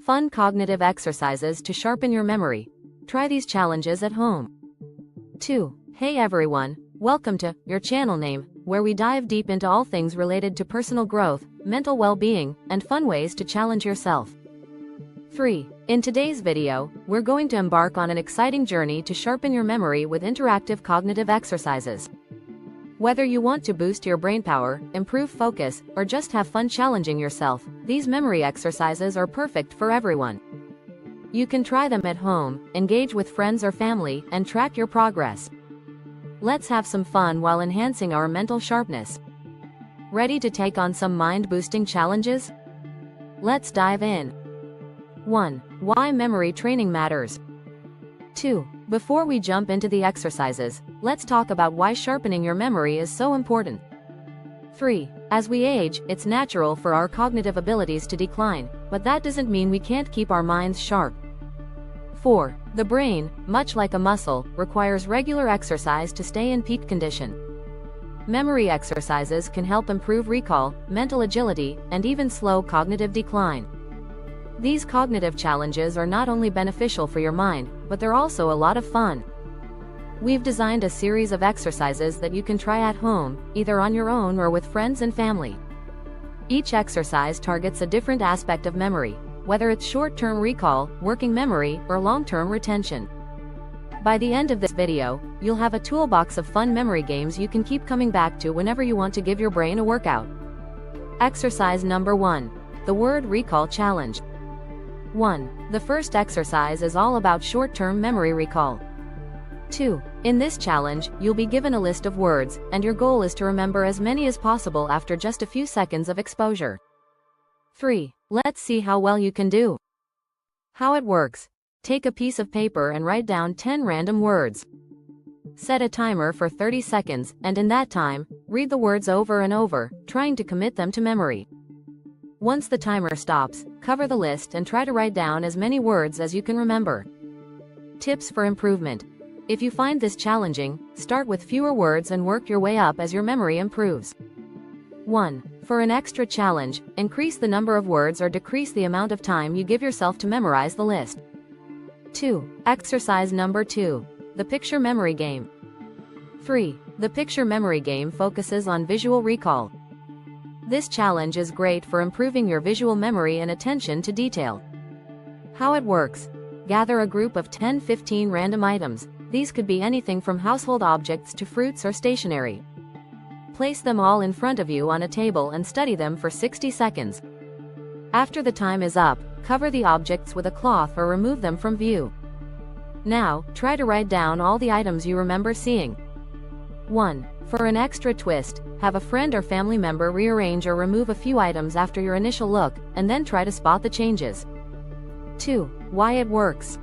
Fun cognitive exercises to sharpen your memory. Try these challenges at home. 2. Hey everyone, welcome to your channel name, where we dive deep into all things related to personal growth, mental well-being, and fun ways to challenge yourself. 3. In today's video, we're going to embark on an exciting journey to sharpen your memory with interactive cognitive exercises. Whether you want to boost your brain power, improve focus, or just have fun challenging yourself, these memory exercises are perfect for everyone. You can try them at home, engage with friends or family, and track your progress. Let's have some fun while enhancing our mental sharpness. Ready to take on some mind-boosting challenges? Let's dive in. 1. Why memory training matters. 2. Before we jump into the exercises, let's talk about why sharpening your memory is so important. 3. As we age, it's natural for our cognitive abilities to decline, but that doesn't mean we can't keep our minds sharp. 4. The brain, much like a muscle, requires regular exercise to stay in peak condition. Memory exercises can help improve recall, mental agility, and even slow cognitive decline. These cognitive challenges are not only beneficial for your mind, but they're also a lot of fun. We've designed a series of exercises that you can try at home, either on your own or with friends and family. Each exercise targets a different aspect of memory, whether it's short-term recall, working memory, or long-term retention. By the end of this video, you'll have a toolbox of fun memory games you can keep coming back to whenever you want to give your brain a workout. Exercise number 1. The Word Recall Challenge. 1. The first exercise is all about short-term memory recall. 2. In this challenge, you'll be given a list of words, and your goal is to remember as many as possible after just a few seconds of exposure. 3. Let's see how well you can do. How it works. Take a piece of paper and write down 10 random words. Set a timer for 30 seconds, and in that time, read the words over and over, trying to commit them to memory. Once the timer stops, cover the list and try to write down as many words as you can remember. Tips for improvement. If you find this challenging, start with fewer words and work your way up as your memory improves. 1. For an extra challenge, increase the number of words or decrease the amount of time you give yourself to memorize the list. 2. Exercise number 2. The Picture Memory Game. 3. The Picture Memory Game focuses on visual recall. This challenge is great for improving your visual memory and attention to detail. How it works. Gather a group of 10-15 random items. These could be anything from household objects to fruits or stationery. Place them all in front of you on a table and study them for 60 seconds. After the time is up, cover the objects with a cloth or remove them from view. Now, try to write down all the items you remember seeing. 1. For an extra twist, have a friend or family member rearrange or remove a few items after your initial look, and then try to spot the changes. 2. Why it works.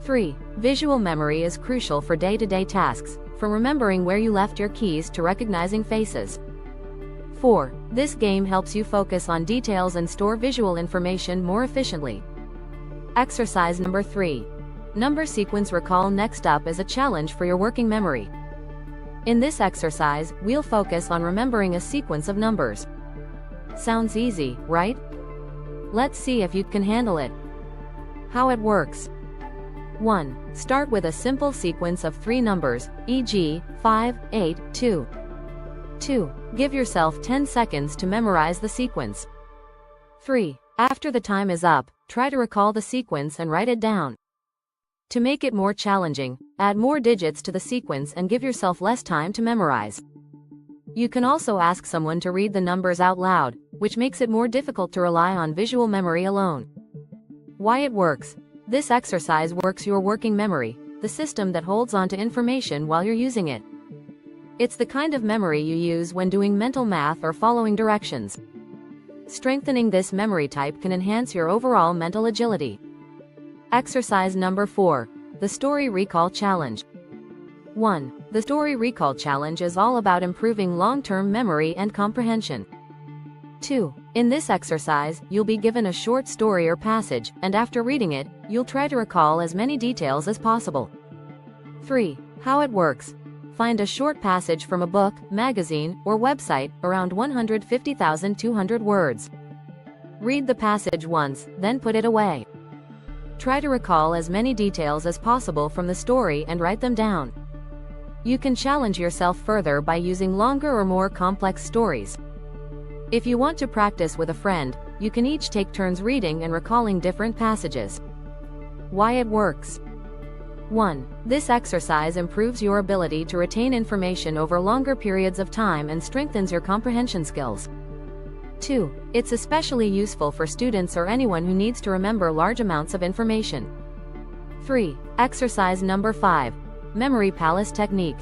3. Visual memory is crucial for day-to-day tasks, from remembering where you left your keys to recognizing faces. 4. This game helps you focus on details and store visual information more efficiently. Exercise number 3. Number sequence recall. Next up is a challenge for your working memory. In this exercise, we'll focus on remembering a sequence of numbers. Sounds easy, right? Let's see if you can handle it. How it works. 1. Start with a simple sequence of 3 numbers, e.g., 5, 8, 2. 2. Give yourself 10 seconds to memorize the sequence. 3. After the time is up, try to recall the sequence and write it down. To make it more challenging, add more digits to the sequence and give yourself less time to memorize. You can also ask someone to read the numbers out loud, which makes it more difficult to rely on visual memory alone. Why it works. This exercise works your working memory, the system that holds on to information while you're using it. It's the kind of memory you use when doing mental math or following directions. Strengthening this memory type can enhance your overall mental agility. Exercise number 4. The Story Recall Challenge. 1. The Story Recall Challenge is all about improving long-term memory and comprehension. 2. In this exercise, you'll be given a short story or passage, and after reading it, you'll try to recall as many details as possible. 3. How it works. Find a short passage from a book, magazine, or website, around 150,200 words. Read the passage once, then put it away. Try to recall as many details as possible from the story and write them down. You can challenge yourself further by using longer or more complex stories. If you want to practice with a friend, you can each take turns reading and recalling different passages. Why it works. 1. This exercise improves your ability to retain information over longer periods of time and strengthens your comprehension skills. 2. It's especially useful for students or anyone who needs to remember large amounts of information. 3. Exercise number 5. Memory Palace Technique.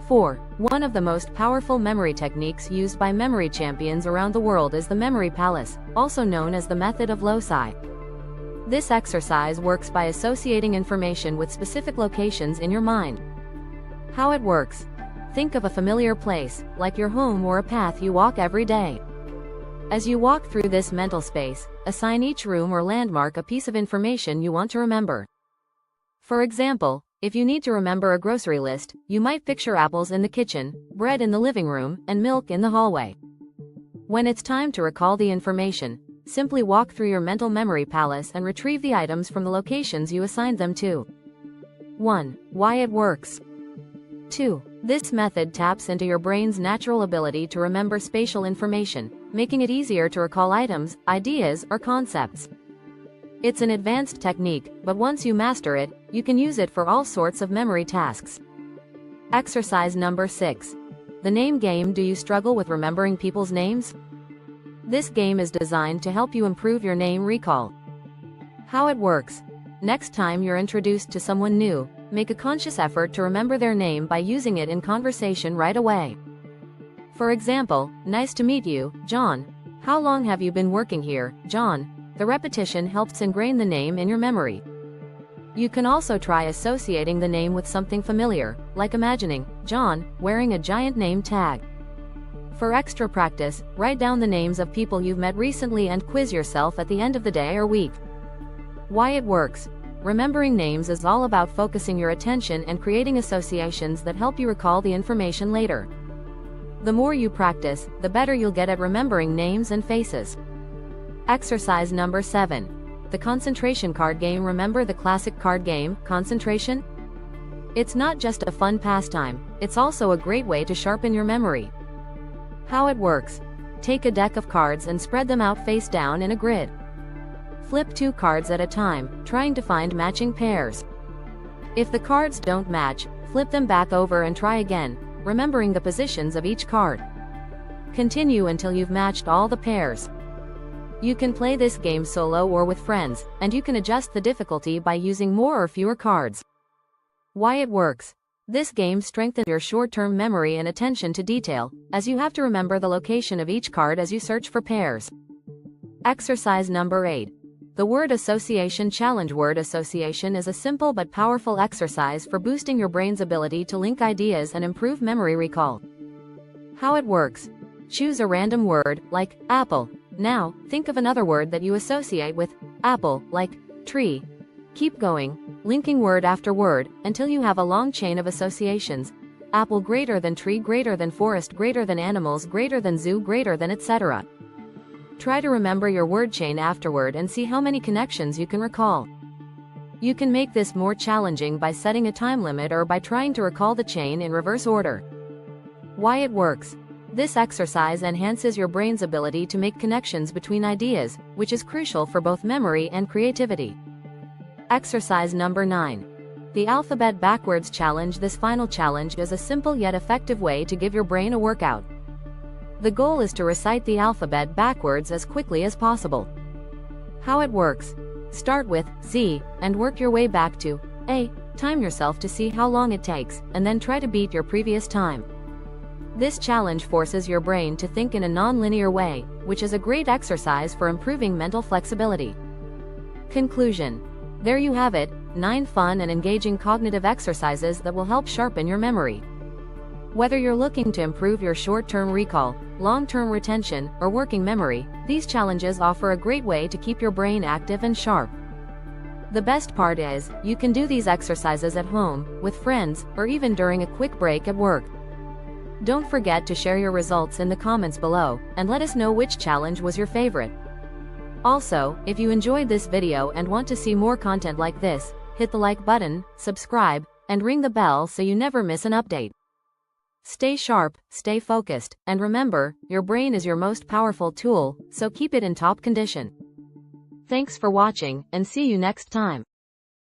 4. One of the most powerful memory techniques used by memory champions around the world is the Memory Palace, also known as the method of loci. This exercise works by associating information with specific locations in your mind. How it works. Think of a familiar place, like your home or a path you walk every day. As you walk through this mental space, assign each room or landmark a piece of information you want to remember. For example, if you need to remember a grocery list, you might picture apples in the kitchen, bread in the living room, and milk in the hallway. When it's time to recall the information, simply walk through your mental memory palace and retrieve the items from the locations you assigned them to. 1. Why it works. 2. This method taps into your brain's natural ability to remember spatial information, making it easier to recall items, ideas, or concepts. It's an advanced technique, but once you master it, you can use it for all sorts of memory tasks. Exercise number 6. The name game. Do you struggle with remembering people's names? This game is designed to help you improve your name recall. How it works. Next time you're introduced to someone new, make a conscious effort to remember their name by using it in conversation right away. For example, nice to meet you, John. How long have you been working here, John? The repetition helps ingrain the name in your memory. You can also try associating the name with something familiar, like imagining John wearing a giant name tag. For extra practice, write down the names of people you've met recently and quiz yourself at the end of the day or week. Why it works. Remembering names is all about focusing your attention and creating associations that help you recall the information later. The more you practice, the better you'll get at remembering names and faces. Exercise number 7. The concentration card game. Remember the classic card game, concentration? It's not just a fun pastime, it's also a great way to sharpen your memory. How it works. Take a deck of cards and spread them out face down in a grid. Flip 2 cards at a time, trying to find matching pairs. If the cards don't match, flip them back over and try again, remembering the positions of each card. Continue until you've matched all the pairs. You can play this game solo or with friends, and you can adjust the difficulty by using more or fewer cards. Why it works. This game strengthens your short-term memory and attention to detail, as you have to remember the location of each card as you search for pairs. Exercise number 8. The Word Association Challenge. Word association is a simple but powerful exercise for boosting your brain's ability to link ideas and improve memory recall. How it works. Choose a random word, like apple. Now, think of another word that you associate with apple, like tree. Keep going, linking word after word, until you have a long chain of associations. Apple greater than tree greater than forest greater than animals greater than zoo greater than etc. Try to remember your word chain afterward and see how many connections you can recall. You can make this more challenging by setting a time limit or by trying to recall the chain in reverse order. Why it works. This exercise enhances your brain's ability to make connections between ideas, which is crucial for both memory and creativity. Exercise number 9. The Alphabet Backwards Challenge. This final challenge is a simple yet effective way to give your brain a workout. The goal is to recite the alphabet backwards as quickly as possible. How it works. Start with Z and work your way back to A. Time yourself to see how long it takes, and then try to beat your previous time. This challenge forces your brain to think in a non-linear way, which is a great exercise for improving mental flexibility. Conclusion. There you have it, 9 fun and engaging cognitive exercises that will help sharpen your memory. Whether you're looking to improve your short-term recall, long-term retention, or working memory, these challenges offer a great way to keep your brain active and sharp. The best part is, you can do these exercises at home, with friends, or even during a quick break at work. Don't forget to share your results in the comments below, and let us know which challenge was your favorite. Also, if you enjoyed this video and want to see more content like this, hit the like button, subscribe, and ring the bell so you never miss an update. Stay sharp, stay focused, and remember, your brain is your most powerful tool, so keep it in top condition. Thanks for watching, and see you next time.